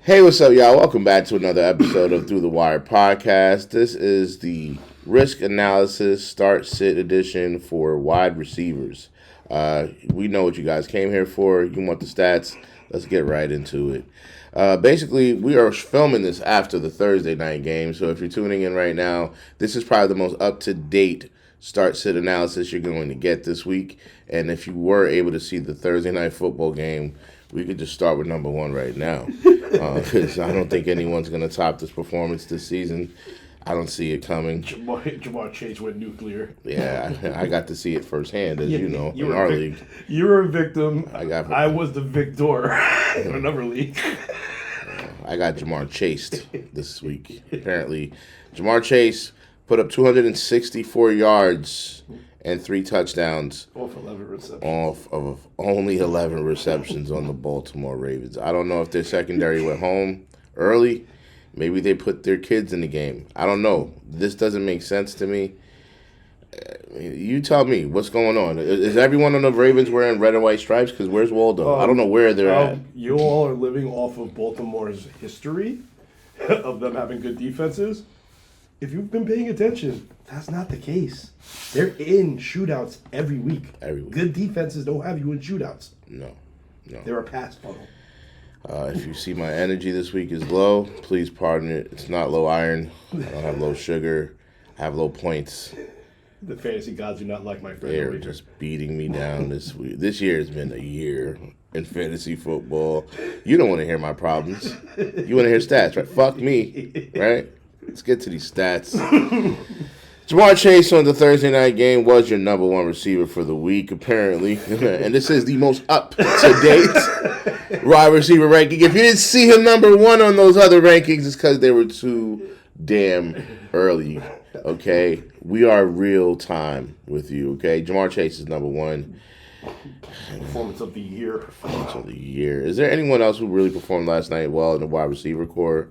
Hey, what's up, y'all? Welcome back to another episode of Through the Wire podcast. This is the risk analysis start-sit edition for wide receivers. We know what you guys came here for. You want the stats. Let's get right into it. Basically, we are filming this after the Thursday night game, so if you're tuning in right now, this is probably the most up-to-date start-sit analysis you're going to get this week. And if you were able to see the Thursday night football game, we could just start with number one right now, because I don't think anyone's going to top this performance this season. I don't see it coming. Jamar Chase went nuclear. Yeah, I got to see it firsthand, as you know, in our league. You were a victim. I was the victor in another league. I got Jamar chased this week. Apparently, Jamar Chase put up 264 yards and 3 touchdowns off 11 receptions. Off of only 11 receptions on the Baltimore Ravens. I don't know if their secondary went home early. Maybe they put their kids in the game. I don't know. This doesn't make sense to me. You tell me what's going on. Is everyone on the Ravens wearing red and white stripes? Because where's Waldo? I don't know where they're at. You all are living off of Baltimore's history of them having good defenses. If you've been paying attention, that's not the case. They're in shootouts every week. Good defenses don't have you in shootouts. No. They're a pass funnel. If you see my energy this week is low, please pardon it. It's not low iron. I don't have low sugar. I have low points. The fantasy gods do not like my friend. They're just beating me down this week. This year has been a year in fantasy football. You don't want to hear my problems. You want to hear stats, right? Fuck me, right? Let's get to these stats. Jamar Chase on the Thursday night game was your number one receiver for the week, apparently. And this is the most up-to-date wide receiver ranking. If you didn't see him number one on those other rankings, it's because they were too damn early, okay? We are real time with you, okay? Jamar Chase is number one. Performance of the year. Performance of the year. Is there anyone else who really performed last night well in the wide receiver core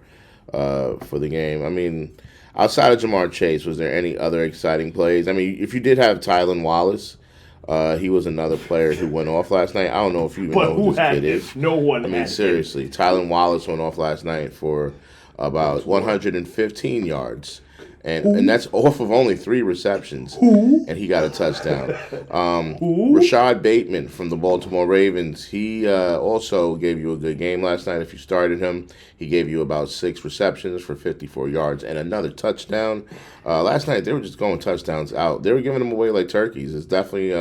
for the game? I mean, outside of Jamar Chase, was there any other exciting plays? I mean, if you did have Tylan Wallace, he was another player who went off last night. I don't know if you even know who this kid is. No one. I mean, seriously, Tylan Wallace went off last night for about 115 yards. And that's off of only 3 receptions. And he got a touchdown. Rashad Bateman from the Baltimore Ravens, he also gave you a good game last night. If you started him, he gave you about 6 receptions for 54 yards and another touchdown. Last night, they were just going touchdowns out. They were giving them away like turkeys. It's definitely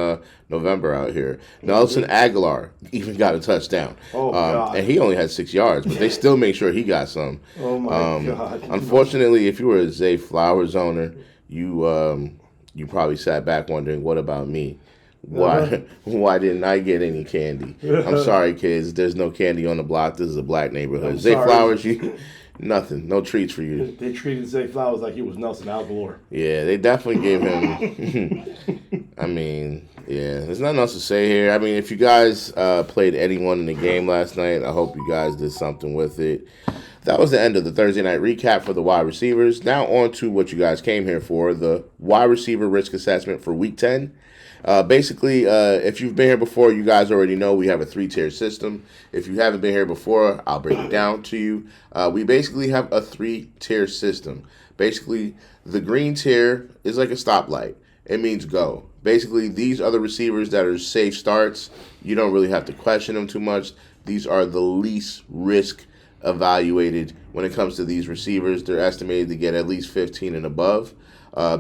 November out here. Nelson Aguilar even got a touchdown. God. And he only had 6 yards, but they still made sure he got some. Oh, my God. Unfortunately, if you were a Zay Flowers owner, you probably sat back wondering, what about me? Why didn't I get any candy? I'm sorry, kids. There's no candy on the block. This is a black neighborhood. Zay Flowers, nothing. No treats for you. They treated Zay Flowers like he was Nelson Aguilar. Yeah, they definitely gave him. I mean, yeah, there's nothing else to say here. I mean, if you guys played anyone in the game last night, I hope you guys did something with it. That was the end of the Thursday night recap for the wide receivers. Now on to what you guys came here for, the wide receiver risk assessment for Week 10. Basically, if you've been here before, you guys already know we have a 3-tier system. If you haven't been here before, I'll break it down to you. We basically have a 3-tier system. Basically, the green tier is like a stoplight. It means go. Basically, these are the receivers that are safe starts. You don't really have to question them too much. These are the least risk evaluated when it comes to these receivers. They're estimated to get at least 15 and above.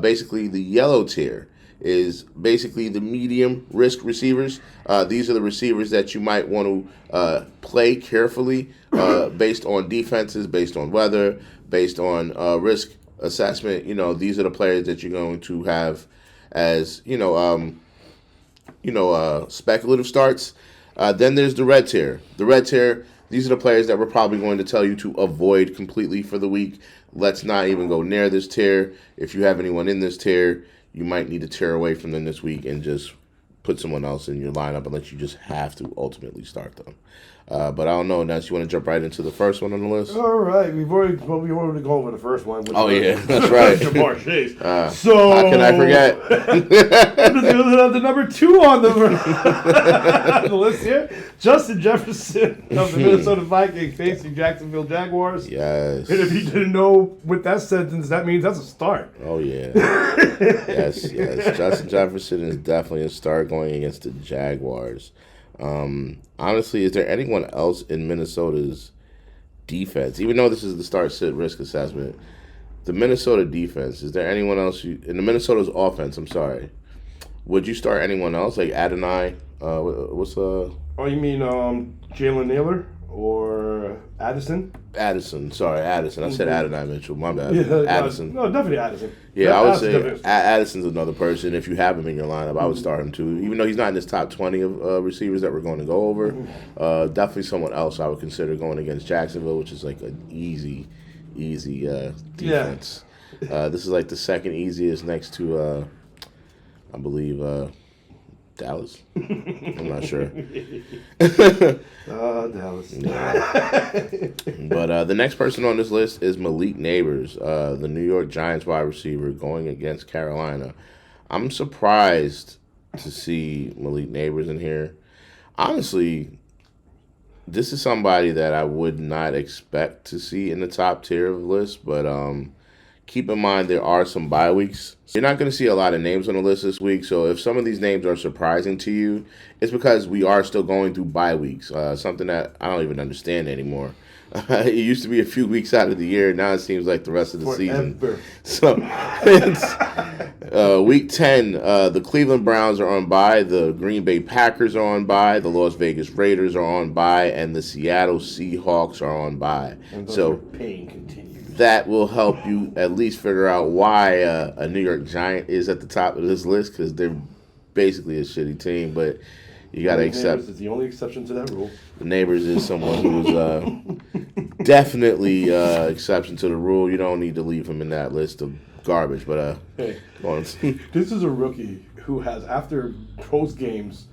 Basically, the yellow tier is basically the medium risk receivers. These are the receivers that you might want to play carefully based on defenses, based on weather, based on risk assessment. You know, these are the players that you're going to have as, speculative starts. Then there's the red tier. The red tier, these are the players that we're probably going to tell you to avoid completely for the week. Let's not even go near this tier. If you have anyone in this tier, you might need to tear away from them this week and just put someone else in your lineup unless you just have to ultimately start them. But I don't know. Now, you want to jump right into the first one on the list? All right, we already gone over the first one. Oh yeah, that's right. Jamar Chase. How can I forget? The number 2 on the list here, Justin Jefferson of the Minnesota Vikings facing Jacksonville Jaguars. Yes. And if you didn't know with that sentence, that means that's a start. Oh yeah. Yes. Justin Jefferson is definitely a start going against the Jaguars. Honestly, is there anyone else in Minnesota's defense? Even though this is the start-sit risk assessment, the Minnesota defense, is there anyone else in the Minnesota's offense? I'm sorry. Would you start anyone else like Adonai? Oh, you mean Jalen Naylor or Addison? Addison. I said Adonai Mitchell. My bad. Yeah, Addison. No, definitely Addison. Yeah, I would say Addison's another person. If you have him in your lineup, I would start him too. Even though he's not in this top 20 of receivers that we're going to go over, definitely someone else I would consider going against Jacksonville, which is like an easy defense. Yeah. This is like the second easiest next to, I believe, Dallas. I'm not sure. Dallas. Yeah. But the next person on this list is Malik Nabers, the New York Giants wide receiver, going against Carolina. I'm surprised to see Malik Nabers in here. Honestly, this is somebody that I would not expect to see in the top tier of the list, but keep in mind there are some bye weeks. You're not going to see a lot of names on the list this week, so if some of these names are surprising to you, it's because we are still going through bye weeks, something that I don't even understand anymore. It used to be a few weeks out of the year. Now it seems like the rest of the season. So it's week 10. The Cleveland Browns are on bye. The Green Bay Packers are on bye. The Las Vegas Raiders are on bye. And the Seattle Seahawks are on bye. So pain continues. That will help you at least figure out why a New York Giant is at the top of this list, because they're basically a shitty team. But you got to accept. Neighbors is the only exception to that rule. The Neighbors is someone who's definitely exception to the rule. You don't need to leave him in that list of garbage. But hey, this is a rookie who has, after post games,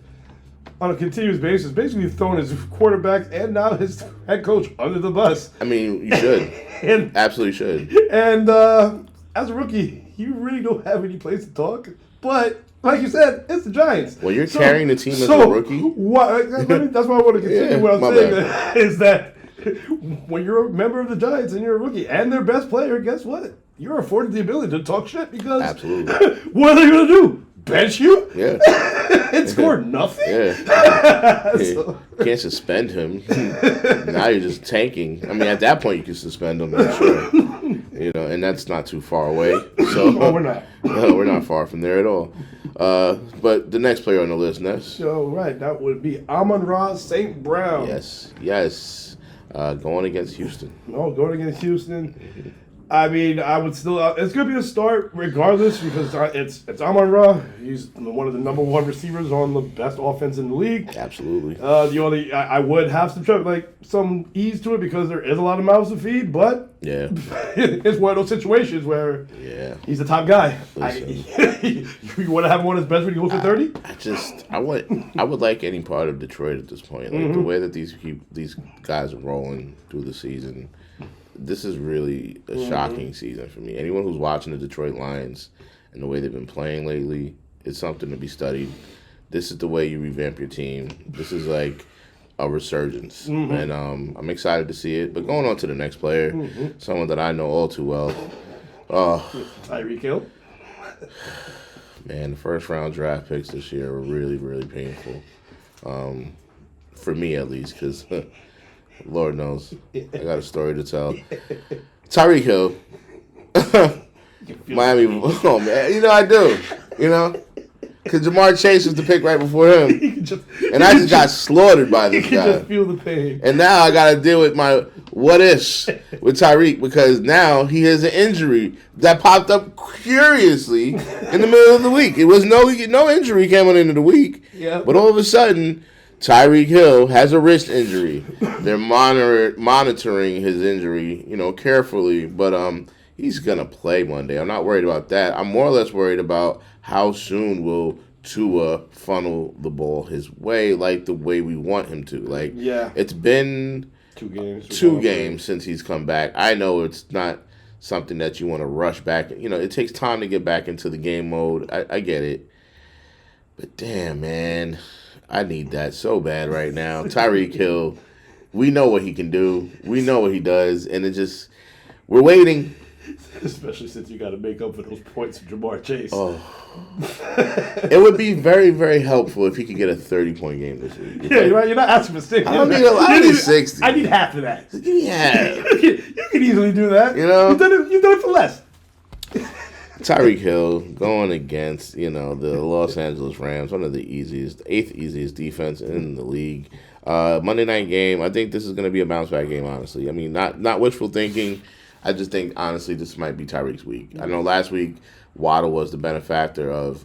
on a continuous basis, basically thrown his quarterback and now his head coach under the bus. I mean, you should. Absolutely should. And as a rookie, you really don't have any place to talk. But like you said, it's the Giants. Well, you're carrying the team as a rookie. That's why I want to continue what I'm saying. Is that when you're a member of the Giants and you're a rookie and their best player, guess what? You're afforded the ability to talk shit because absolutely. What are they going to do? Bench you? Yeah. And score nothing? Yeah. So. You can't suspend him. Now you're just tanking. I mean, at that point, you can suspend him, I'm sure. You know, and that's not too far away. So no, we're not. No, we're not far from there at all. But the next player on the list, Ness. So, right, that would be Amon-Ra St. Brown. Yes. Going against Houston. No, going against Houston. I mean, I would still. It's going to be a start regardless because it's Amon-Ra. He's one of the number one receivers on the best offense in the league. Absolutely. The only I would have some ease to it because there is a lot of mouths to feed, but yeah, it's one of those situations where he's the top guy. You want to have him on his bench when he goes for 30? I would like any part of Detroit at this point. Like the way that these guys are rolling through the season. This is really a shocking season for me. Anyone who's watching the Detroit Lions and the way they've been playing lately, it's something to be studied. This is the way you revamp your team. This is like a resurgence. And I'm excited to see it. But going on to the next player, someone that I know all too well. Tyreek Hill. Man, the first-round draft picks this year were really, really painful. For me, at least, because... Lord knows. I got a story to tell. Tyreek Hill. Miami. Oh, man. You know I do. You know? Because Jamar Chase was the pick right before him. And I just got slaughtered by this guy. You can just feel the pain. And now I got to deal with my what-ifs with Tyreek because now he has an injury that popped up curiously in the middle of the week. It was no injury came on into the week. Yeah. But all of a sudden... Tyreek Hill has a wrist injury. They're monitoring his injury, carefully. But he's going to play Monday. I'm not worried about that. I'm more or less worried about how soon will Tua funnel the ball his way like the way we want him to. Like, it's been 2 games. 2 games since he's come back. I know it's not something that you want to rush back. It takes time to get back into the game mode. I get it. But damn, man, I need that so bad right now. Tyreek Hill, we know what he can do. We know what he does. And we're waiting. Especially since you got to make up for those points of Jamar Chase. Oh. It would be very, very helpful if he could get a 30-point game this week. Yeah, you're not asking for 60. I need 60. I need half of that. Give me half. You can easily do that. You've done it for less. Tyreek Hill going against, the Los Angeles Rams, one of the 8th easiest defense in the league. Monday night game, I think this is going to be a bounce-back game, honestly. I mean, not wishful thinking. I just think, honestly, this might be Tyreek's week. I know last week, Waddle was the benefactor of,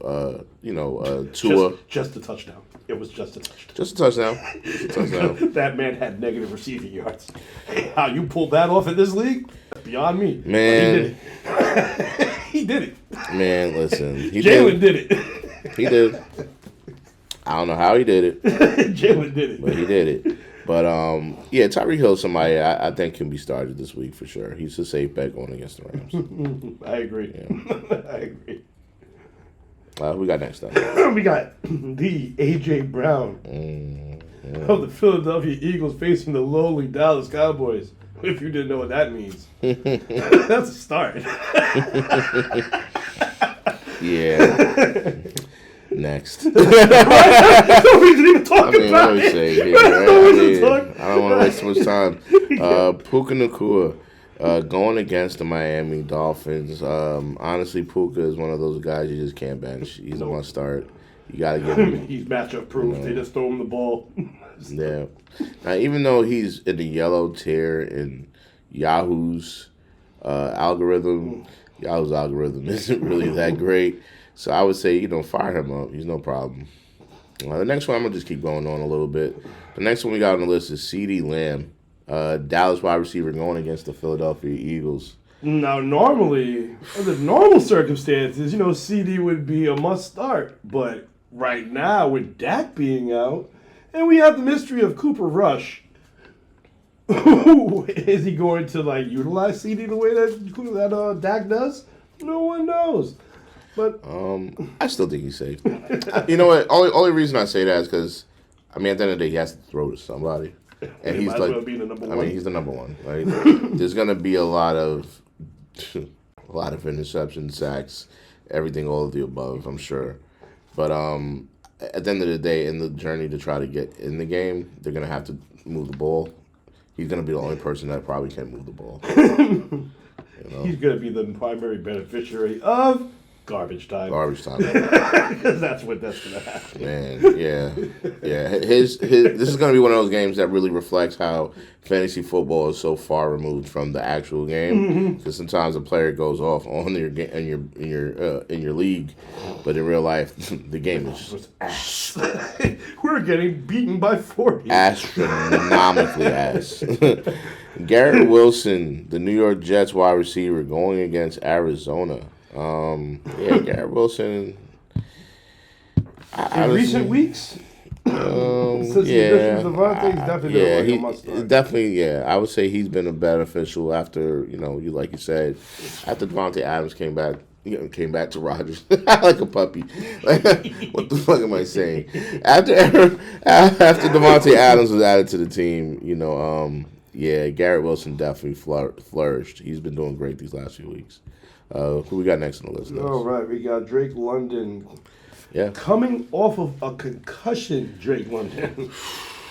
Tua. Just a touchdown. It was just a touchdown. Just a touchdown. That man had negative receiving yards. How you pulled that off in this league? Beyond me. Man. He did it. Man, listen. Jalen did it. He did. I don't know how he did it. Jalen did it. But he did it. But, Tyreek Hill, somebody I think can be started this week for sure. He's a safe bet going against the Rams. I agree. Yeah. I agree. We got next up. We got the A.J. Brown of the Philadelphia Eagles facing the lowly Dallas Cowboys. If you didn't know what that means. That's a start. Yeah. Next. No reason to even talk about what do we say here, right? I don't want to waste too much time. Puka Nacxua going against the Miami Dolphins. Honestly, Puka is one of those guys you just can't bench. He's a must start. You got to give him. He's matchup proof. They just throw him the ball. Yeah. Now, even though he's in the yellow tier in Yahoo's algorithm, Yahoo's algorithm isn't really that great. So I would say, fire him up. He's no problem. The next one, I'm going to just keep going on a little bit. The next one we got on the list is Ceedee Lamb, Dallas wide receiver going against the Philadelphia Eagles. Now, normally, under normal circumstances, Ceedee would be a must start. But right now, with Dak being out, and we have the mystery of Cooper Rush, is he going to, utilize Ceedee the way that Dak does? No one knows. But I still think he's safe. You know what? Only reason I say that is because, at the end of the day, he has to throw to somebody, and he's he's the number one. Right? There's gonna be a lot of interceptions, sacks, everything, all of the above. I'm sure, but at the end of the day, in the journey to try to get in the game, they're gonna have to move the ball. He's gonna be the only person that probably can't move the ball. He's gonna be the primary beneficiary of garbage time. Because that's going to happen. Man, yeah. This is going to be one of those games that really reflects how fantasy football is so far removed from the actual game. Because sometimes a player goes off on in your league, but in real life, the game is just ass. We're getting beaten by 40. Astronomically ass. Garret Wilson, the New York Jets wide receiver, going against Arizona. Garret Wilson. In recent weeks, since the Davante, he's definitely. I would say he's been a beneficial after like you said, after Davante Adams came back. Came back to Rodgers like a puppy. What the fuck am I saying? After Davante Adams was added to the team, Garret Wilson definitely flourished. He's been doing great these last few weeks. Who we got next on the list? All right, we got Drake London. Yeah. Coming off of a concussion, Drake London.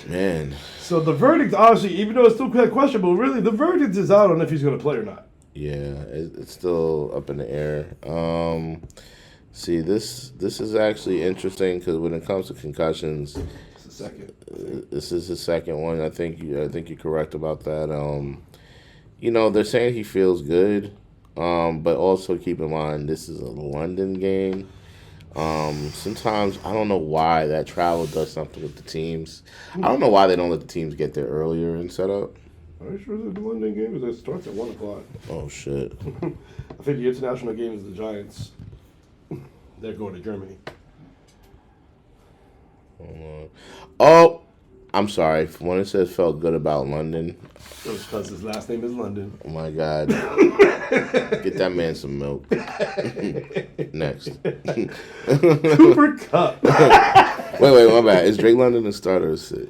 Man. So the verdict, honestly, even though it's still quite questionable, really, the verdict is out on if he's going to play or not. Yeah, it's still up in the air. See, this is actually interesting because when it comes to concussions, this is the second one. I think you're correct about that. They're saying he feels good, but also keep in mind this is a London game. Sometimes I don't know why that travel does something with the teams. I don't know why they don't let the teams get there earlier and set up. Are you sure the London game starts at 1 o'clock? Oh shit! I think the international game is the Giants. They're going to Germany. Oh, I'm sorry. When it says felt good about London. It was because his last name is London. Oh my God. Get that man some milk. Next. Cooper Kupp. Wait, my bad. Is Drake London a starter or sit?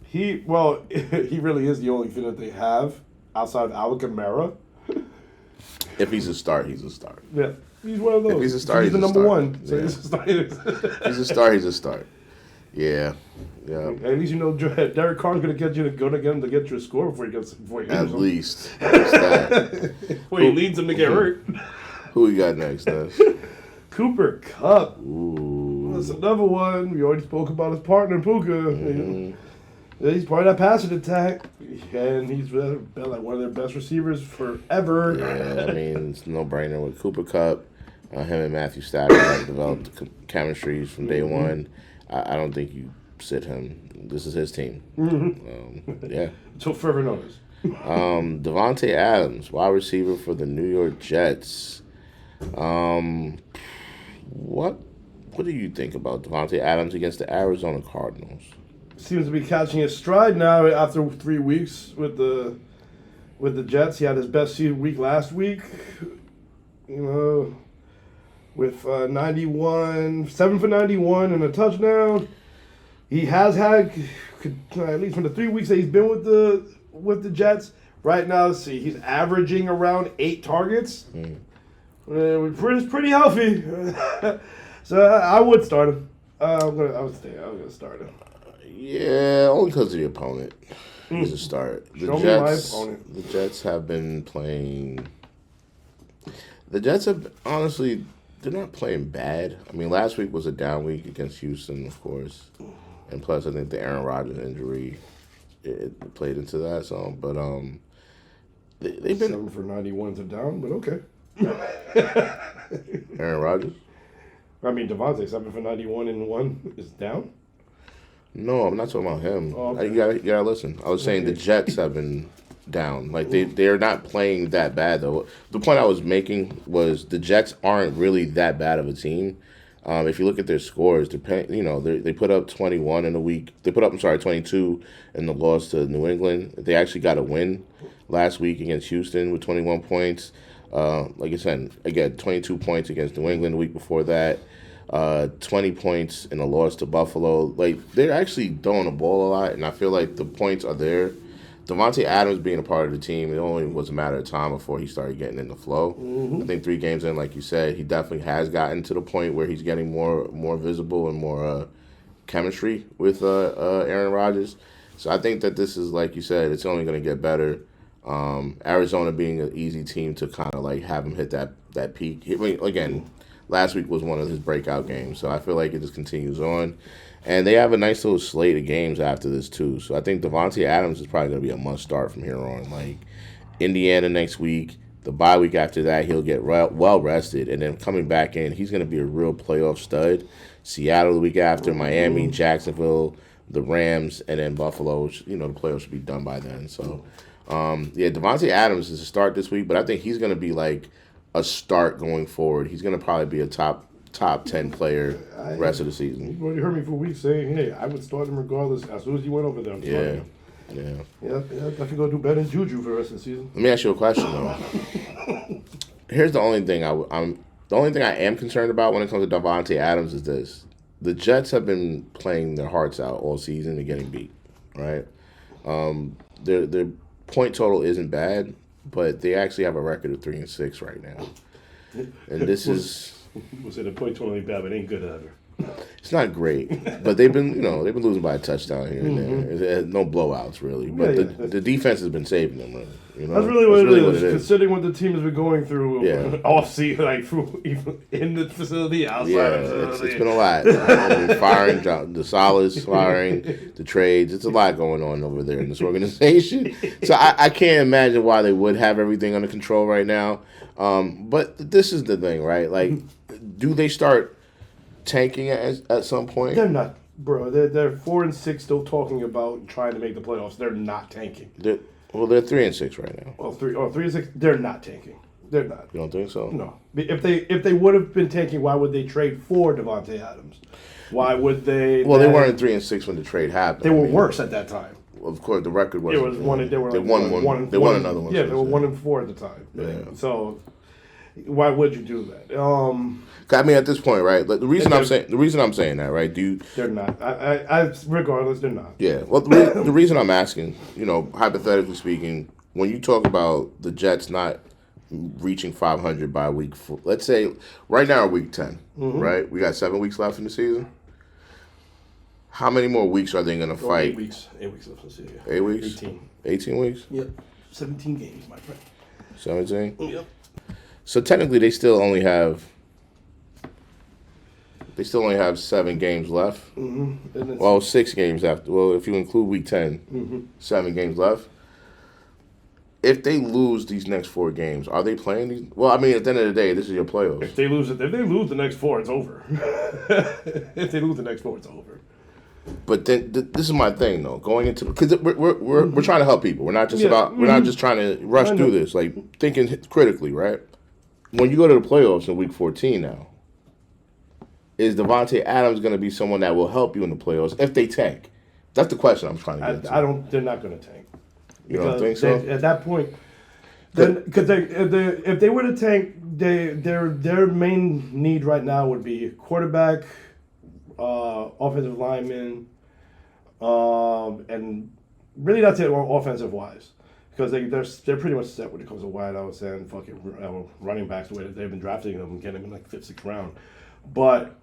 He really is the only thing that they have outside of Alec Kamara. If he's a start, he's a start. Yeah, he's one of those. If he's a start, he's the a number start. one. So Yeah. he's a start. He's a start, he's a start. Yeah. At least you know Derek Carr's gonna get him to get you a score before he hits At him. least. That's that. Well, he leads him to get hurt. Who we got next, Des? Cooper Kupp. Ooh. That's another one. We already spoke about his partner Puka. Mm-hmm. Yeah, he's part of that passing attack, and he's been like one of their best receivers forever. Yeah, I mean, it's no brainer with Cooper Kupp. Him and Matthew Stafford have developed chemistries from day one. I don't think you sit him. This is his team. Yeah. So forever notice. Davante Adams, wide receiver for the New York Jets. What do you think about Davante Adams against the Arizona Cardinals? Seems to be catching his stride now after 3 weeks with the Jets. He had his best week last week. With 91, 7 for 91 and a touchdown. He has had, at least from the 3 weeks that he's been with the Jets. Right now, let's see, he's averaging around 8 targets. It's pretty healthy. So I would start him. I would start him. Yeah, only because of the opponent. He's a start. Show me my opponent. The Jets have been playing. The Jets have honestly, they're not playing bad. I mean, last week was a down week against Houston, of course, and plus I think the Aaron Rodgers injury it played into that. So, but they've been 7 for 91's a down, but okay. Aaron Rodgers. I mean, Davante 7 for 91 and 1 is down. No, I'm not talking about him. Oh, okay. You gotta listen. I was saying the Jets have been down. Like they're not playing that bad though. The point I was making was the Jets aren't really that bad of a team. If you look at their scores, they put up 21 in a week. They put up 22 in the loss to New England. They actually got a win last week against Houston with 21 points. Like I said, again 22 points against New England the week before that. 20 points in a loss to Buffalo. Like, they're actually throwing the ball a lot, and I feel like the points are there. Davante Adams being a part of the team, it only was a matter of time before he started getting in the flow. I think 3 games in, like you said, he definitely has gotten to the point where he's getting more visible and more chemistry with Aaron Rodgers. So I think that this is, like you said, it's only going to get better. Arizona being an easy team to kind of like have him hit that peak. I mean, again, last week was one of his breakout games, so I feel like it just continues on. And they have a nice little slate of games after this, too. So I think Davante Adams is probably going to be a must-start from here on. Like, Indiana next week, the bye week after that, he'll get well-rested. And then coming back in, he's going to be a real playoff stud. Seattle the week after, Miami, Jacksonville, the Rams, and then Buffalo. Which, the playoffs should be done by then. So, Davante Adams is a start this week, but I think he's going to be, like, a start going forward. He's going to probably be a top 10 player rest of the season. You already heard me for weeks saying, hey, I would start him regardless. As soon as you went over there, I'm starting him. Yeah, definitely going to do better than Juju for the rest of the season. Let me ask you a question, though. Here's the only thing I am concerned about when it comes to Davante Adams is this. The Jets have been playing their hearts out all season and getting beat, right? Their point total isn't bad, but they actually have a record of 3-6 right now. And this is... We'll say the point total ain't bad, but it ain't good either. It's not great, but they've been losing by a touchdown here and there. No blowouts really, but the defense has been saving them. Really, That's really what it is. Considering what the team has been going through off season, like even in the facility, outside of the facility. It's been a lot. Firing the Salas, firing the trades. It's a lot going on over there in this organization. So I can't imagine why they would have everything under control right now. But this is the thing, right? Like, do they start tanking at some point? They're not, bro. They're 4-6, still talking about trying to make the playoffs. They're not tanking. They're 3-6 right now. Well, 3-6. They're not tanking. They're not. You don't think so? No. If they would have been tanking, why would they trade for Davante Adams? Why would they? Well, they weren't 3-6 when the trade happened. They were worse at that time. Of course, the record was. It was one. They won one. They won another one. Yeah, they were 1-4 at the time. Yeah. So why would you do that? I mean, at this point, right? Like, the reason I'm saying that, right? They're not. I regardless, they're not. Yeah. Well, the reason I'm asking, hypothetically speaking, when you talk about the Jets not reaching 500 by week 4, let's say right now week 10, right? We got 7 weeks left in the season. How many more weeks are they going to fight? 8 weeks. 8 weeks left in the season. 8 weeks? 18. 18 weeks? Yep. 17 games, my friend. 17? Yep. So technically they still only have 7 games left. Mm-hmm. Well, 6 games after. Well, if you include week 10, 7 games left. If they lose these next 4 games, are they playing these? Well, I mean, at the end of the day, this is your playoffs. If they lose the next 4, it's over. If they lose the next 4, it's over. But then this is my thing though. Going into because we're trying to help people. We're not just we're not just trying to rush through this. Like thinking critically, right? When you go to the playoffs in week 14 now, is Davante Adams going to be someone that will help you in the playoffs if they tank? That's the question I'm trying to get to. They're not going to tank. You don't think so? At that point, because if they were to tank, their main need right now would be quarterback, offensive lineman, and really that's it offensive wise. Because they're pretty much set when it comes to wideouts and fucking running backs the way that they've been drafting them and getting them in like 5th, 6th round. But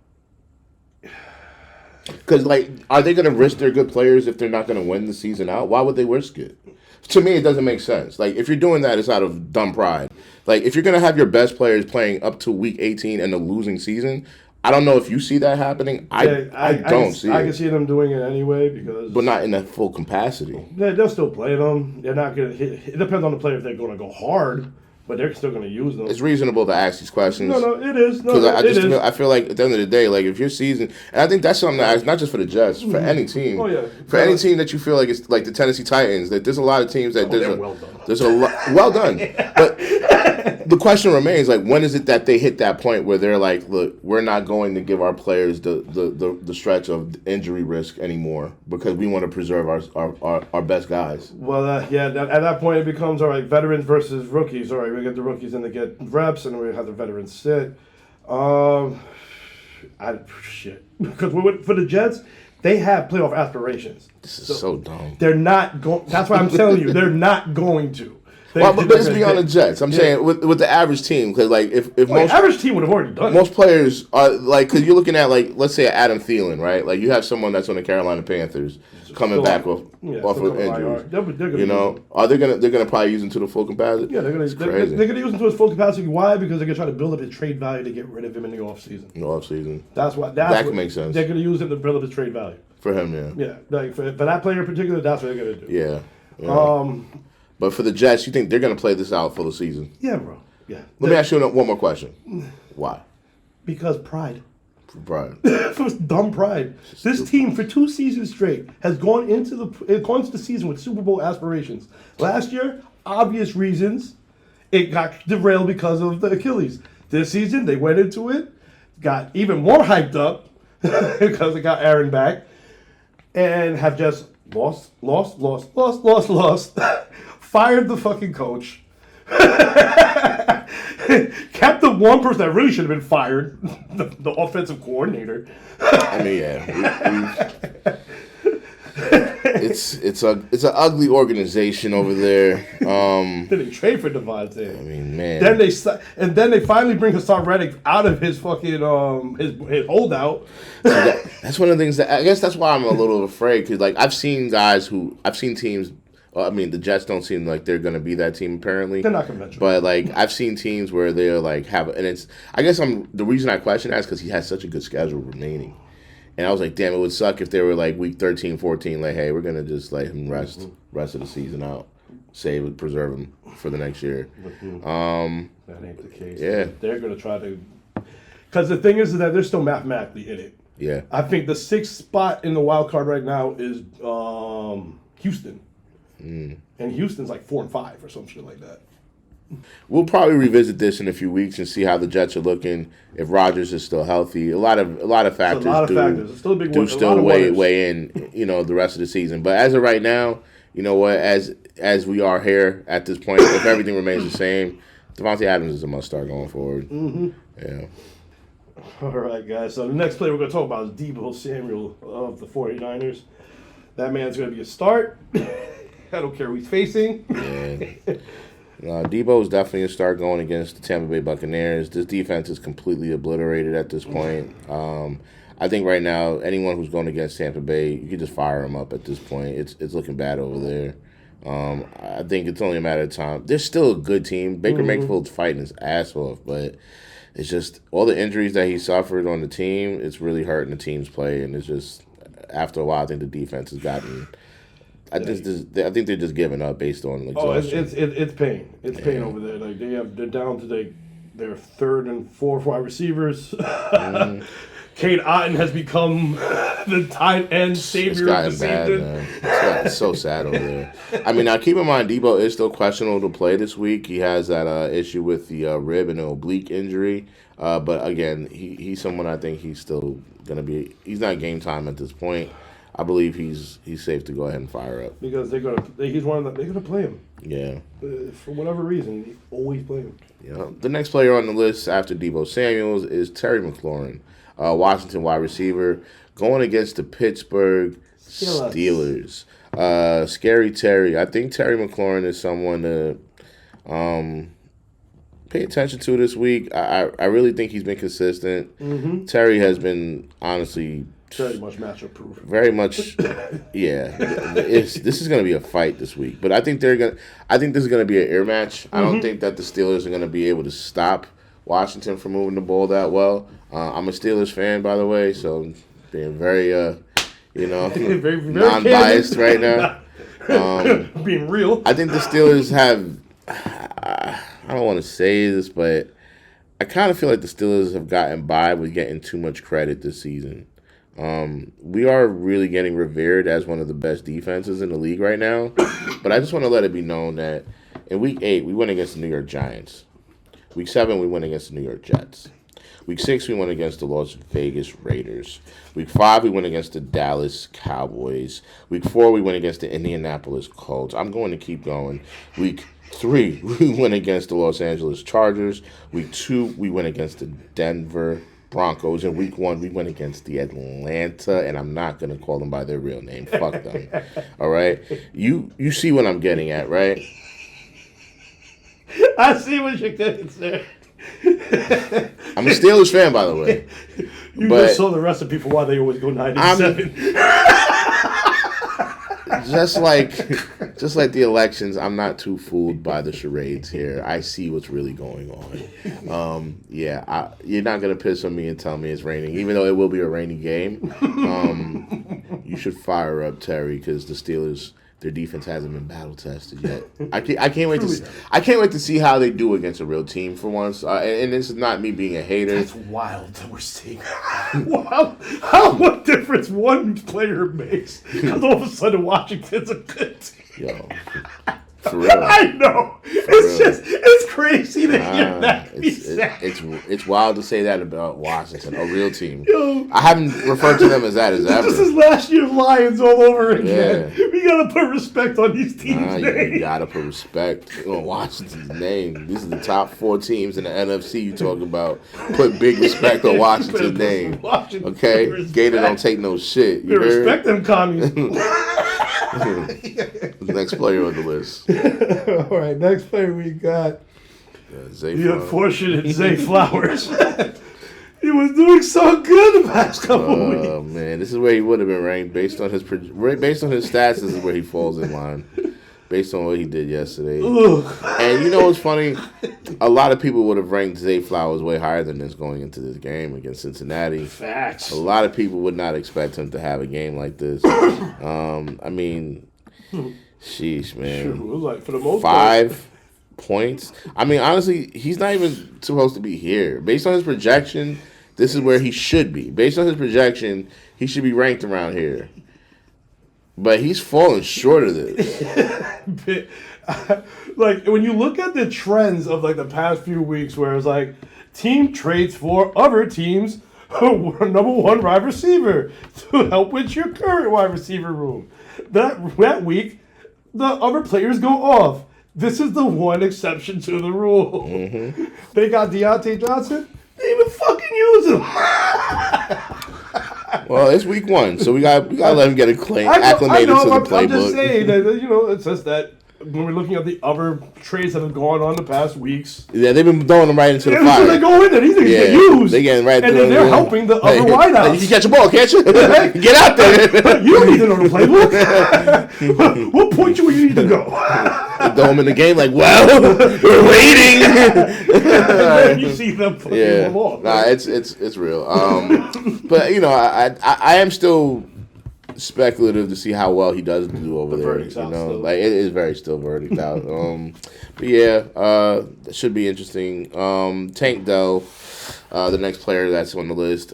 because are they going to risk their good players if they're not going to win the season out? Why would they risk it? To me, it doesn't make sense. Like if you're doing that, it's out of dumb pride. Like if you're going to have your best players playing up to week 18 in a losing season, I don't know if you see that happening. I don't see it. I can see them doing it anyway but not in that full capacity. They'll still play them. They're not going to. It depends on the player if they're going to go hard, but they're still going to use them. It's reasonable to ask these questions. No, it is. Because I feel like at the end of the day, like if your season, and I think that's something that not just for the Jets, for any team. Oh yeah. For any team that you feel like it's like the Tennessee Titans, that there's a lot of teams that there's a lot well done. But the question remains, like, when is it that they hit that point where they're like, look, we're not going to give our players the stretch of injury risk anymore because we want to preserve our best guys. Well, at that point it becomes, all right, veterans versus rookies. All right, we get the rookies in to get reps, and we have the veterans sit. Because for the Jets, they have playoff aspirations. This is so dumb. They're not going. That's why I'm telling you, they're not going to. But let's be on the Jets. I'm saying with the average team, because like if most average team would have already done most players are like, because you're looking at like, let's say Adam Thielen, right? Like you have someone that's on the Carolina Panthers coming back off of injuries. They're gonna probably use him to the full capacity. Yeah, they're gonna use him to his full capacity. Why? Because they're gonna try to build up his trade value to get rid of him in the offseason. That's why. That can make sense. They're gonna use him to build up his trade value for him. Yeah. Yeah, like for that player in particular, that's what they're gonna do. Yeah. But for the Jets, you think they're going to play this out for the season? Yeah, bro. Yeah. Let me ask you one more question. Why? Because pride. Pride. For dumb pride. This team, for 2 seasons straight, has gone into the season with Super Bowl aspirations. Last year, obvious reasons, it got derailed because of the Achilles. This season, they went into it, got even more hyped up because it got Aaron back, and have just lost. Fired the fucking coach. Kept the one person that really should have been fired, the offensive coordinator. I mean, yeah. It's an ugly organization over there. Then they trade for Davante. I mean, man. Then they finally bring Hassan Reddick out of his fucking his holdout. So that's one of the things that I guess that's why I'm a little afraid, because like I've seen teams. Well, I mean, the Jets don't seem like they're going to be that team, apparently. They're not conventional. But, like, I've seen teams where they're, like, the reason I question that is because he has such a good schedule remaining. And I was like, damn, it would suck if they were, like, week 13, 14, like, hey, we're going to just let him rest of the season out. Save it, preserve him for the next year. That ain't the case. Yeah. They're going to try to... Because the thing is that they're still mathematically in it. Yeah. I think the 6th spot in the wild card right now is Houston. And Houston's like 4-5 or some shit like that. We'll probably revisit this in a few weeks and see how the Jets are looking. If Rodgers is still healthy, a lot of factors It's still a big one. still weigh in. The rest of the season. But as of right now, you know what? As we are here at this point, if everything remains the same, Davante Adams is a must start going forward. Mm-hmm. Yeah. All right, guys. So the next player we're going to talk about is Deebo Samuels of the 49ers. That man's going to be a start. I don't care who he's facing. Yeah. Deebo is definitely a start going against the Tampa Bay Buccaneers. This defense is completely obliterated at this point. I think right now, anyone who's going against Tampa Bay, you can just fire them up at this point. It's looking bad over there. I think it's only a matter of time. They're still a good team. Baker Mayfield's fighting his ass off, but it's just all the injuries that he suffered on the team, it's really hurting the team's play. And it's just, after a while, I think the defense has gotten... I think they're just giving up based on exhaustion. It's pain. It's pain over there. Like they're down to their third and fourth wide receivers. Cade Otton has become the tight end savior of the season. Man. It's so sad over there. I mean, now keep in mind, Deebo is still questionable to play this week. He has that issue with the rib and an oblique injury. But again, he's someone I think he's still gonna be. He's not game time at this point. I believe he's safe to go ahead and fire up because they're gonna play him. Yeah. For whatever reason, they always play him. Yeah. The next player on the list after Deebo Samuels is Terry McLaurin, Washington wide receiver, going against the Pittsburgh Steelers. Scary Terry. I think Terry McLaurin is someone to pay attention to this week. I really think he's been consistent. Mm-hmm. Terry has been honestly. Very much matchup proof. Very much, yeah. This is going to be a fight this week, but I think this is going to be an air match. Mm-hmm. I don't think that the Steelers are going to be able to stop Washington from moving the ball that well. I'm a Steelers fan, by the way, so being very, very non-biased right now. Being real. I think the Steelers have. I don't want to say this, but I kind of feel like the Steelers have gotten by with getting too much credit this season. We are really getting revered as one of the best defenses in the league right now. But I just want to let it be known that in Week 8, we went against the New York Giants. Week 7, we went against the New York Jets. Week 6, we went against the Las Vegas Raiders. Week 5, we went against the Dallas Cowboys. Week 4, we went against the Indianapolis Colts. I'm going to keep going. Week 3, we went against the Los Angeles Chargers. Week 2, we went against the Denver Broncos. In Week 1, we went against the Atlanta, and I'm not going to call them by their real name. Fuck them. All right? You see what I'm getting at, right? I see what you're getting, sir. I'm a Steelers fan, by the way. You just saw the rest of people why they always go 9-7. Just like the elections, I'm not too fooled by the charades here. I see what's really going on. You're not gonna piss on me and tell me it's raining, even though it will be a rainy game. You should fire up Terry because the Steelers, their defense hasn't been battle tested yet. I can't wait to see how they do against a real team for once. And this is not me being a hater. That's wild that we're seeing. Wow, what difference one player makes? Because all of a sudden Washington's a good team. Yo, for real. I know. It's crazy to hear that. It's wild to say that about Washington, a real team. Yo, I haven't referred to them as that as ever. This is last year's Lions all over again. Yeah. We gotta put respect on these teams' names. You gotta put respect on Washington's name. These are the top 4 teams in the NFC you talk about. Put big respect on Washington's name. Okay? Gator don't take no shit. You respect them commies. The next player on the list. All right, next player we got the unfortunate Zay Flowers. He was doing so good the past couple weeks. Oh man, this is where he would have been ranked based on his stats. This is where he falls in line, based on what he did yesterday. And you know what's funny? A lot of people would have ranked Zay Flowers way higher than this going into this game against Cincinnati. Facts. A lot of people would not expect him to have a game like this. I mean, sheesh, man. Sure, like for the most 5 points. I mean, honestly, he's not even supposed to be here. Based on his projection, this is where he should be. Based on his projection, he should be ranked around here. But he's falling short of this. Like, when you look at the trends of, like, the past few weeks where it's like, team trades for other teams' number one wide receiver to help with your current wide receiver room. That week, the other players go off. This is the one exception to the rule. Mm-hmm. They got Deontay Johnson. They even fucking use him. Well, it's week 1, so we got to let him get acclimated to the playbook. I'm just saying that, it says that when we're looking at the other trades that have gone on the past weeks. Yeah, they've been throwing them right into the fire. So they go in there. These things get used. They're getting right and then they're helping the other wideouts. You can catch a ball, can't you? Get out there. You don't need to know the playbook. What point you need to go? Throw them in the game like, well, we're waiting. And then you see them putting them off. Nah, it's real. But, I am still speculative to see how well he does do over there. Like, it is very still verdict out. But yeah, that should be interesting. Tank Dell, the next player that's on the list.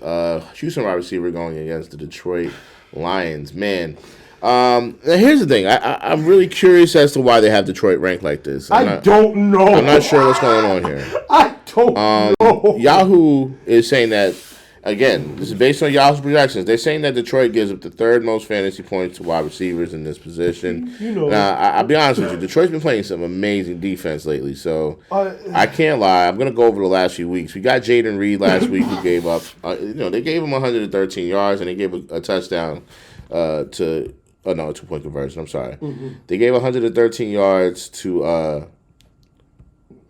Houston wide receiver going against the Detroit Lions. Man. Here's the thing. I'm really curious as to why they have Detroit ranked like this. I don't know. I'm not sure what's going on here. I don't know. Yahoo is saying that, again, this is based on Yahoo's projections. They're saying that Detroit gives up the third most fantasy points to wide receivers in this position. Now, I'll be honest with you. Detroit's been playing some amazing defense lately, so I can't lie. I'm going to go over the last few weeks. We got Jaden Reed last week who gave up, they gave him 113 yards and they gave a touchdown a 2-point conversion. I'm sorry. Mm-hmm. They gave 113 yards to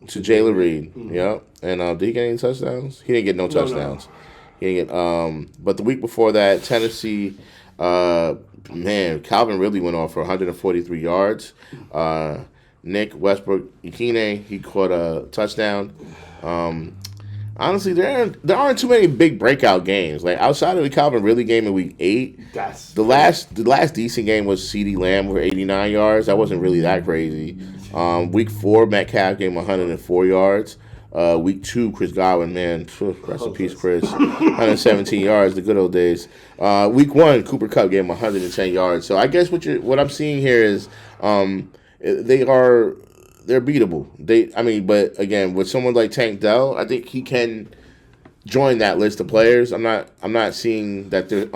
Jalen Reed. Mm-hmm. Yep. And did he get any touchdowns? He didn't get no touchdowns. No. He didn't get. But the week before that, Tennessee, Calvin Ridley went off for 143 yards. Nick Westbrook-Ikine, he caught a touchdown. Honestly, there aren't too many big breakout games. Like, outside of the Calvin Ridley game in week 8, the last decent game was Ceedee Lamb for 89 yards. That wasn't really that crazy. Week 4, Metcalf gave him 104 yards. Week 2, Chris Godwin, man, rest in peace, Chris, 117 yards, the good old days. Week 1, Cooper Kupp gave him 110 yards. So I guess what I'm seeing here is they're beatable. But again, with someone like Tank Dell, I think he can join that list of players. I'm not seeing that they're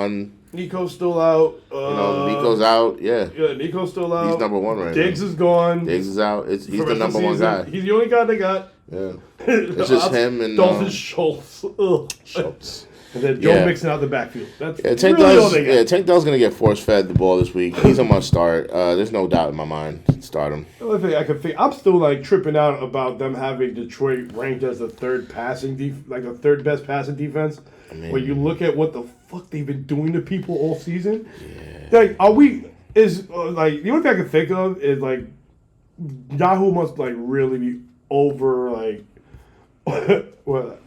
Nico's still out. Nico's out. Yeah, Nico's still out. He's number 1 right now. Diggs is gone. Diggs is out. He's the number 1 guy. He's the only guy they got. Yeah, it's just him and Dalton Schultz. And then Joe Mixon out the backfield. That's Tank Dell's going to get force-fed the ball this week. He's a must-start. There's no doubt in my mind. Start him. The only thing I'm still tripping out about them having Detroit ranked as the third third best passing defense. When you look at what the fuck they've been doing to people all season, the only thing I can think of is Yahoo must really be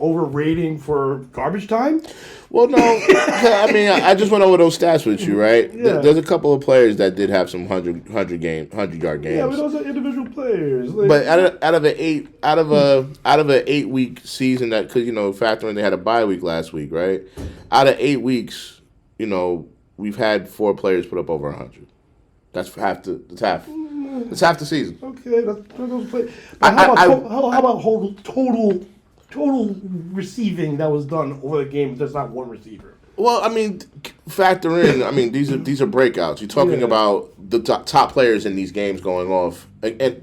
overrating for garbage time? Well, no. I just went over those stats with you, right? Yeah. There's a couple of players that did have some 100-yard games. Yeah, but those are individual players. But out of an 8-week season, that because factor in they had a bye week last week, right? Out of 8 weeks, we've had 4 players put up over 100. That's half. It's half the season. Okay, those players. How about total receiving that was done over the game? There's not one receiver. Well, factor in. These are breakouts. You're talking about the top players in these games going off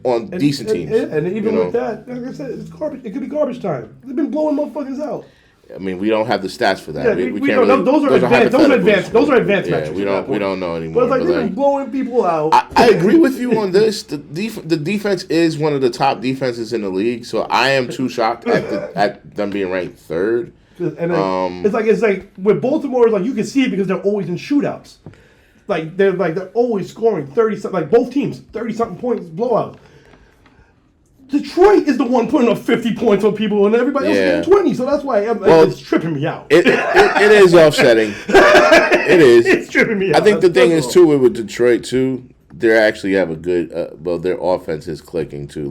on decent teams. And even with that, like I said, it's garbage. It could be garbage time. They've been blowing motherfuckers out. We don't have the stats for that. Yeah, we can't know. Those are advanced. Those are advanced metrics. We don't know anymore. But they've been blowing people out. I agree with you on this. The defense is one of the top defenses in the league. So I am too shocked at them being ranked 3rd. And it's like with Baltimore, you can see it because they're always in shootouts. They're always scoring 30-something. Both teams 30-something points blowout. Detroit is the one putting up 50 points on people, and everybody else getting 20. So that's why it's tripping me out. It is offsetting. It is. It's tripping me out. I think the thing is too with Detroit too. They actually have a good. Their offense is clicking too.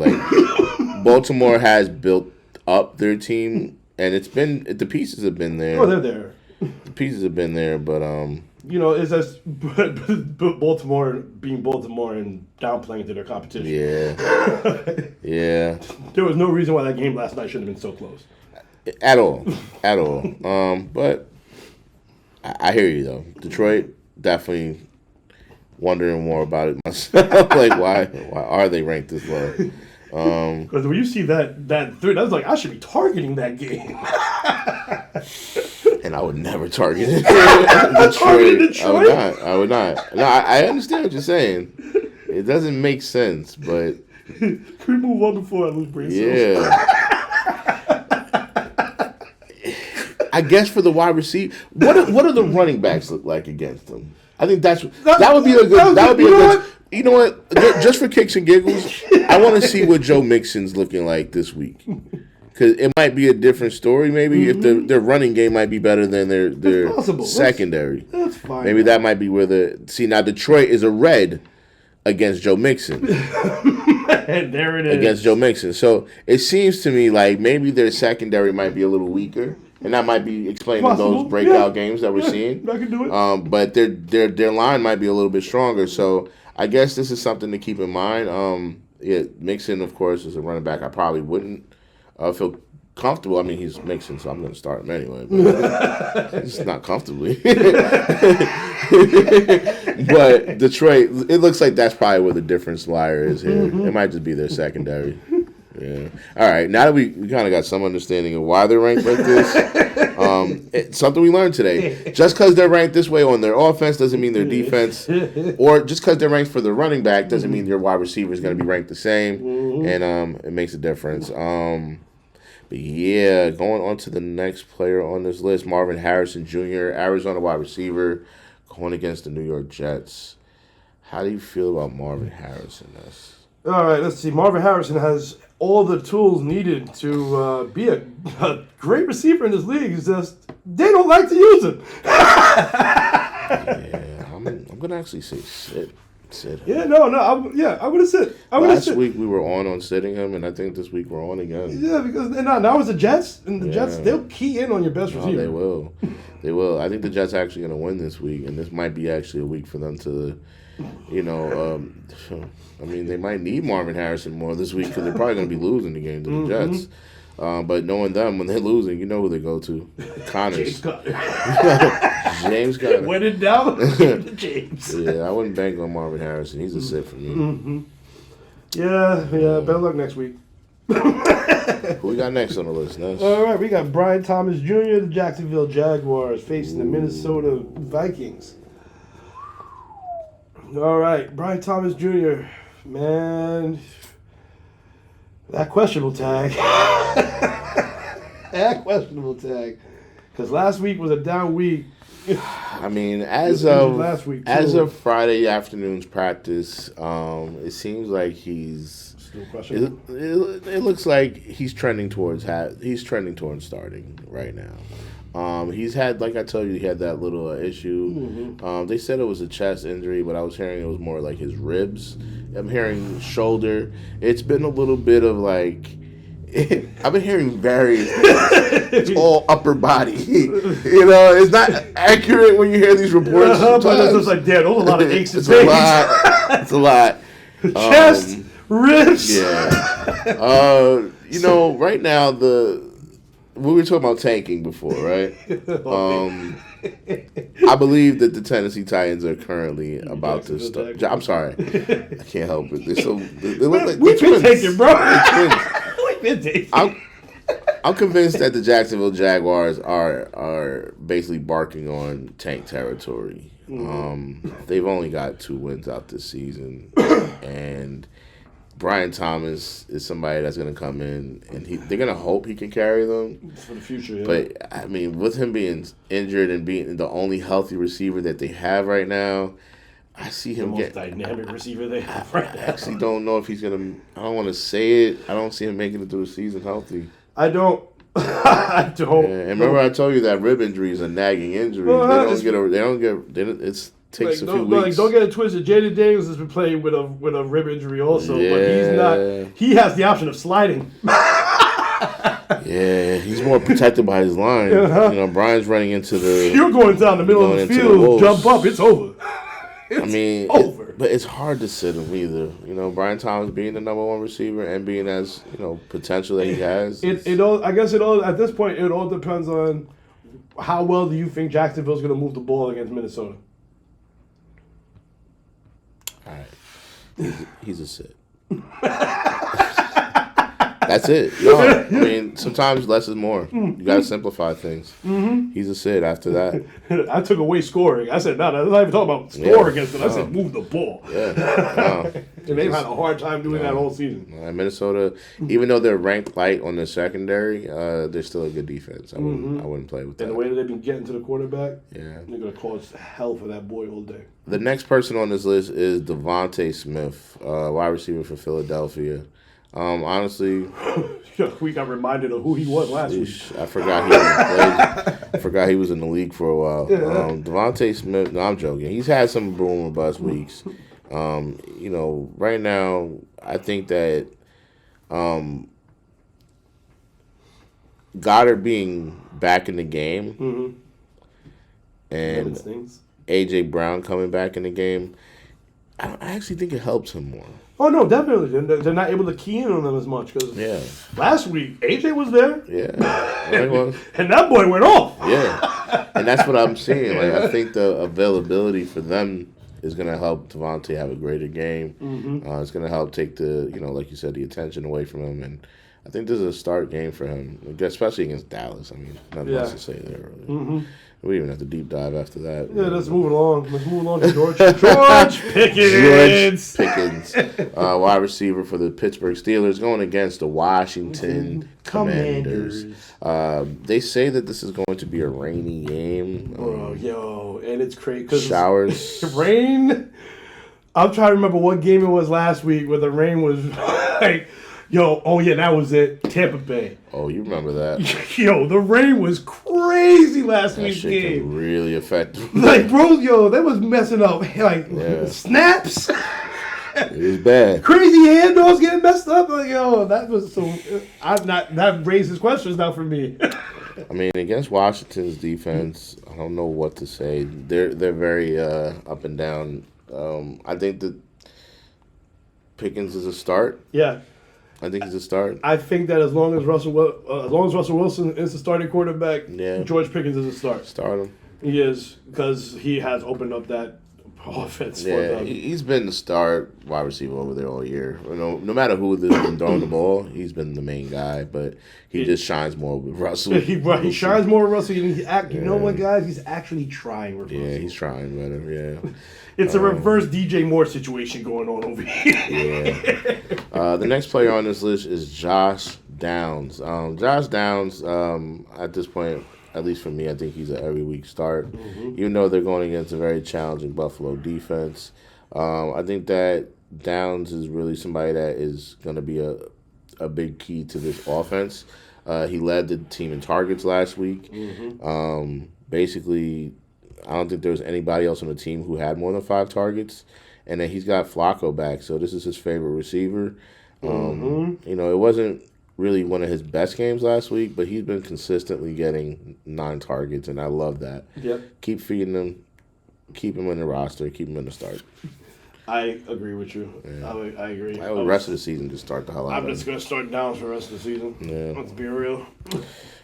Baltimore has built up their team, and the pieces have been there. Oh, they're there. The pieces have been there, but is as Baltimore being Baltimore and downplaying to their competition. Yeah. Yeah. There was no reason why that game last night shouldn't have been so close. At all. But I hear you, though. Detroit, definitely wondering more about it myself. Like, why are they ranked this low? Because when you see that three, that's like, I should be targeting that game. And I would never target it. Detroit. I would not. No, I understand what you're saying. It doesn't make sense, but... Can we move on before I lose brain cells? Yeah. I guess for the wide receiver, what do the running backs look like against them? I think that would be a good. You know what? Just for kicks and giggles, I want to see what Joe Mixon's looking like this week, because it might be a different story. Maybe if their running game might be better than their secondary. That's fine. Maybe that might be where now Detroit is a red against Joe Mixon. And there it is. Against Joe Mixon. So it seems to me like maybe their secondary might be a little weaker. And that might be explaining those breakout games that we're seeing. I can do it. But their line might be a little bit stronger. So I guess this is something to keep in mind. Mixon, of course, is a running back. I probably wouldn't feel comfortable. I mean, he's Mixon, so I'm going to start him anyway. But it's not comfortably. But Detroit, it looks like that's probably where the difference liar is here. It might just be their secondary. Yeah. All right. Now that we kind of got some understanding of why they're ranked like this, it's something we learned today. Just because they're ranked this way on their offense doesn't mean their defense, or just because they're ranked for the running back doesn't mean their wide receiver is going to be ranked the same, and it makes a difference. But yeah, going on to the next player on this list, Marvin Harrison Jr., Arizona wide receiver, going against the New York Jets. How do you feel about Marvin Harrison? All right, let's see. Marvin Harrison has all the tools needed to be a great receiver in this league. It's just they don't like to use him. Yeah, I'm gonna actually say sit. Yeah, I would have sit. Last week we were on sitting him, and I think this week we're on again. Yeah, because now it's the Jets, and the Jets they'll key in on your best receiver. They will. I think the Jets are actually gonna win this week, and this might be actually a week for them to, I mean, they might need Marvin Harrison more this week because they're probably going to be losing the game to the Jets. But knowing them, when they're losing, you know who they go to. Connors. James Conner. When in doubt, give it to James. Yeah, I wouldn't bank on Marvin Harrison. He's a sit for me. Yeah. Better luck next week. Who we got next on the list, Ness? All right, we got Brian Thomas Jr., the Jacksonville Jaguars, facing the Minnesota Vikings. All right, Brian Thomas Jr., man, that questionable tag. Because last week was a down week. I mean, as of Friday afternoon's practice, it seems like he's still questionable. It looks like he's trending towards starting right now. He's had, like I told you, he had that little issue. They said it was a chest injury, but I was hearing it was more like his ribs. I'm hearing shoulder. It's been a little bit of like, I've been hearing various things. It's all upper body. It's not accurate when you hear these reports. But it's just like, those are a lot of aches and pains. It's a lot. Chest, ribs. Yeah. Right now we were talking about tanking before, right? I believe that the Tennessee Titans are currently about to start. I'm sorry, I can't help it. They look like we've been taking, bro. We've been taking. I'm convinced that the Jacksonville Jaguars are basically barking on tank territory. They've only got 2 wins out this season, and Brian Thomas is somebody that's going to come in, and they're going to hope he can carry them for the future. Yeah. But I mean, with him being injured and being the only healthy receiver that they have right now, I see him the most dynamic receiver they have right now. I actually don't know if he's going to. I don't want to say it. I don't see him making it through the season healthy. I don't. I don't. Yeah, and remember, I told you that rib injury is a nagging injury. It takes a few weeks. Don't get it twisted. Jaden Daniels has been playing with a rib injury also, but he's not. He has the option of sliding. Yeah, he's more protected by his line. Uh-huh. You know, Brian's running into the. You're going down the middle of the field, jump up, it's over. It's over. But it's hard to sit him either. You know, Brian Thomas being the number one receiver and being as potential that he has. It all. I guess it all. At this point, it all depends on how well do you think Jacksonville's going to move the ball against Minnesota. All right, he's a sit. That's it. No, I mean, sometimes less is more. You got to simplify things. Mm-hmm. He's a sit after that. I took away scoring. I said, no, I'm not even talking about score against them. I said, move the ball. Yeah. And they've had a hard time doing that all season. Minnesota, even though they're ranked light on their secondary, they're still a good defense. I wouldn't play with that. And the way that they've been getting to the quarterback, they're going to cause hell for that boy all day. The next person on this list is Devontae Smith, wide receiver for Philadelphia. Honestly, we got reminded of who he was last week. I forgot he was in the league for a while. Devontae Smith. No, I'm joking. He's had some boom or bust weeks. Right now, I think that Goddard being back in the game and AJ Brown coming back in the game, I actually think it helps him more. Oh, no, definitely. They're not able to key in on them as much. Because last week, AJ was there. Yeah. And that boy went off. Yeah. And that's what I'm seeing. Like, I think the availability for them is going to help Devontae have a greater game. It's going to help take the, like you said, the attention away from him. And I think this is a start game for him, especially against Dallas. I mean, nothing else to say there, really. We even have to deep dive after that. Yeah, let's move along. Let's move along to George Pickens. George Pickens, wide receiver for the Pittsburgh Steelers, going against the Washington Commanders. They say that this is going to be a rainy game. And it's crazy. Showers. Rain. I'm trying to remember what game it was last week where the rain was like... that was it. Tampa Bay. Oh, you remember that? The rain was crazy last week's game. That shit can really affect. Like, bro, they was messing up. Like, snaps. It was bad. Crazy handoffs getting messed up. Like, that was so. That raises questions now for me. I mean, against Washington's defense, I don't know what to say. They're very up and down. I think that Pickens is a start. Yeah. I think he's a start. I think that as long as Russell Wilson is the starting quarterback, George Pickens is a start. Start him. He is, because he has opened up that offense for them. He's been the start wide receiver over there all year. No matter who has been throwing the ball, he's been the main guy, but he just shines more with Russell. He shines more with Russell. You know what, guys? He's actually trying with Russell. Yeah, he's trying better, yeah. It's a reverse DJ Moore situation going on over here. The next player on this list is Josh Downs. Josh Downs, at this point, at least for me, I think he's an every week start. Even though they're going against a very challenging Buffalo defense. I think that Downs is really somebody that is going to be a big key to this offense. He led the team in targets last week. Basically, I don't think there was anybody else on the team who had more than 5 targets. And then he's got Flacco back, so this is his favorite receiver. It wasn't really one of his best games last week, but he's been consistently getting 9 targets, and I love that. Yep. Keep feeding him. Keep him in the roster. Keep him in the start. I agree with you. Yeah. I agree. The rest of the season, just start the hell out. I'm just going to start Downs for the rest of the season. Yeah. Let's be real.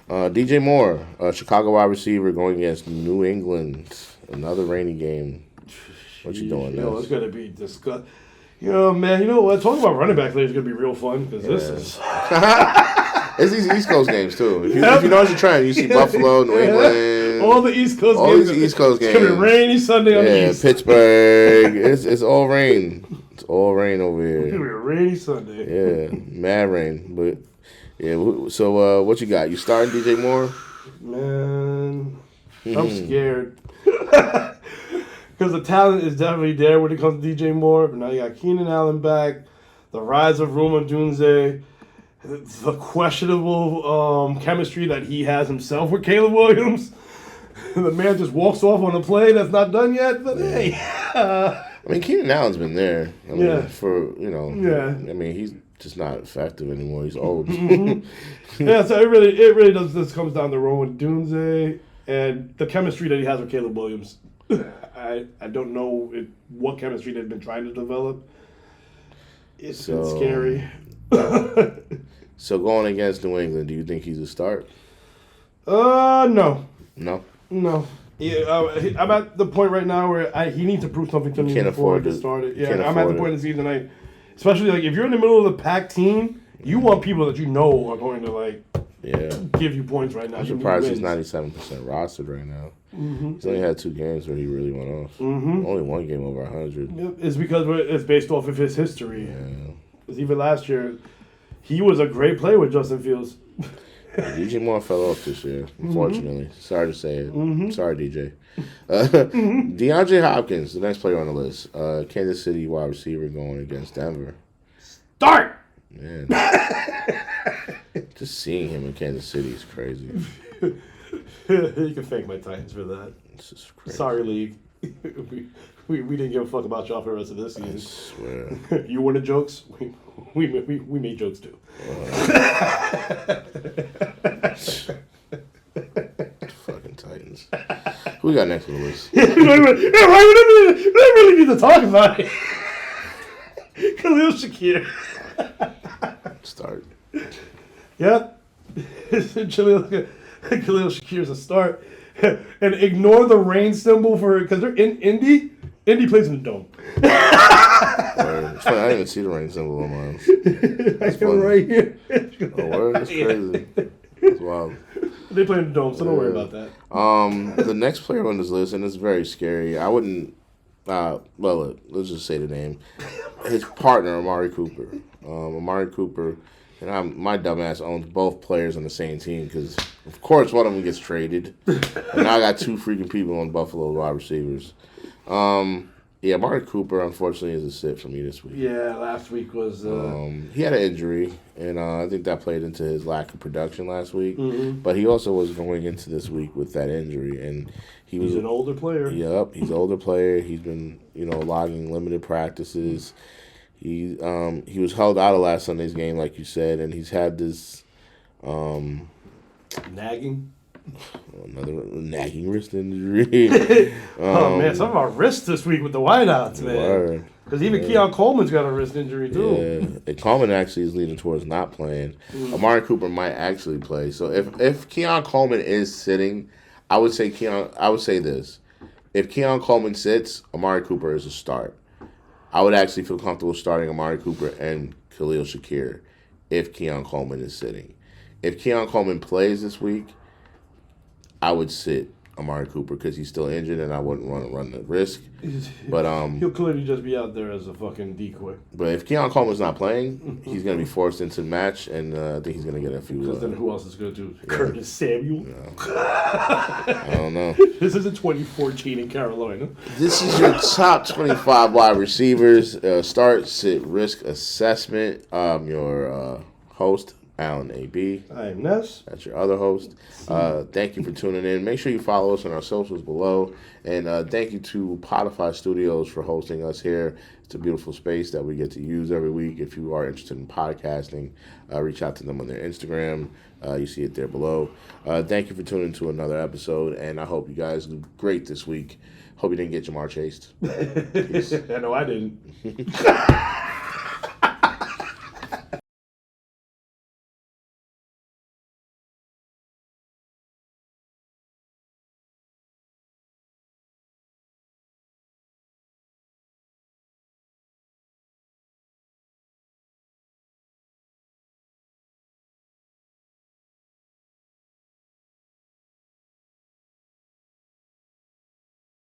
DJ Moore, Chicago wide receiver, going against New England. Another rainy game. What you doing now? It's going to be disgusting. Man, you know what? Talking about running back later is going to be real fun, because this is... It's these East Coast games, too. If you notice the trend, you see Buffalo, New England... All the East Coast games. All these East Coast games. It's going to be rainy Sunday on the East. Pittsburgh. It's all rain. It's all rain over here. It's going to be a rainy Sunday. Yeah, mad rain. But, yeah, so what you got? You starting DJ Moore? Man, I'm scared. Because the talent is definitely there when it comes to DJ Moore. But now you got Keenan Allen back, the rise of Roma Dunze, the questionable chemistry that he has himself with Caleb Williams. The man just walks off on a play that's not done yet. But hey, I mean, Keenan Allen's been there. I mean, I mean, he's just not effective anymore. He's old. Yeah, so it really does. This comes down to Rowan Dunze and the chemistry that he has with Caleb Williams. I don't know what chemistry they've been trying to develop. It's been scary. So going against New England, do you think he's a start? No. No? No. Yeah, I'm at the point right now where he needs to prove something to me before I get started. Yeah, I'm at the point in the season, especially like if you're in the middle of the pack team, you want people that you know are going to give you points right now. I'm surprised he's 97% rostered right now. Mm-hmm. He's only had 2 games where he really went off. Mm-hmm. Only 1 game over 100. Yep. It's because it's based off of his history. Yeah. Because even last year, he was a great player with Justin Fields. DJ Moore fell off this year, unfortunately. Mm-hmm. Sorry to say it. Mm-hmm. Sorry, DJ. DeAndre Hopkins, the next player on the list. Kansas City wide receiver going against Denver. Start! Man. Just seeing him in Kansas City is crazy. You can thank my Titans for that. This is crazy. Sorry, League. We didn't give a fuck about y'all for the rest of this season. I swear. You wanted jokes? We made jokes too. Fucking Titans. Who we got next on the list? We really need to talk about it. Khalil Shakir. Start. Yep. Khalil Shakir's a start. And ignore the rain symbol because they're in Indy. Indy plays in the dome. It's funny, I didn't even see the rain symbol on mine. I got right here. Oh, word? That's crazy. That's wild. They play in the dome, so don't worry about that. The next player on this list, and it's very scary. I wouldn't. Let's just say the name. His partner, Amari Cooper. Amari Cooper, and my dumbass owns both players on the same team because, of course, one of them gets traded. And now I got 2 freaking people on Buffalo wide receivers. Amari Cooper, unfortunately, is a sit for me this week. Yeah, last week was... he had an injury, and I think that played into his lack of production last week. Mm-hmm. But he also was going into this week with that injury, and he's an older player. Yep, he's an older player. He's been, logging limited practices. He was held out of last Sunday's game, like you said, and he's had this... nagging? Another nagging wrist injury. Man, some of our wrists this week with the wideouts, man. Because even Keon Coleman's got a wrist injury too. Yeah, and Coleman actually is leaning towards not playing. Amari Cooper might actually play. So if Keon Coleman is sitting, I would say this: if Keon Coleman sits, Amari Cooper is a start. I would actually feel comfortable starting Amari Cooper and Khalil Shakir if Keon Coleman is sitting. If Keon Coleman plays this week, I would sit Amari Cooper because he's still injured and I wouldn't want to run the risk. But he'll clearly just be out there as a fucking decoy. But if Keon Coleman's not playing, he's going to be forced into the match, and I think he's going to get a few. Because then who else is going to do? Yeah. Curtis Samuel? Yeah. I don't know. This isn't 2014 in Carolina. This is your top 25 wide receivers. Start, sit, risk assessment. Your host, Alan AB. I am Ness. That's your other host. Thank you for tuning in. Make sure you follow us on our socials below. And thank you to Podify Studios for hosting us here. It's a beautiful space that we get to use every week. If you are interested in podcasting, reach out to them on their Instagram. You see it there below. Thank you for tuning in to another episode. And I hope you guys do great this week. Hope you didn't get Jamar chased. I know I didn't.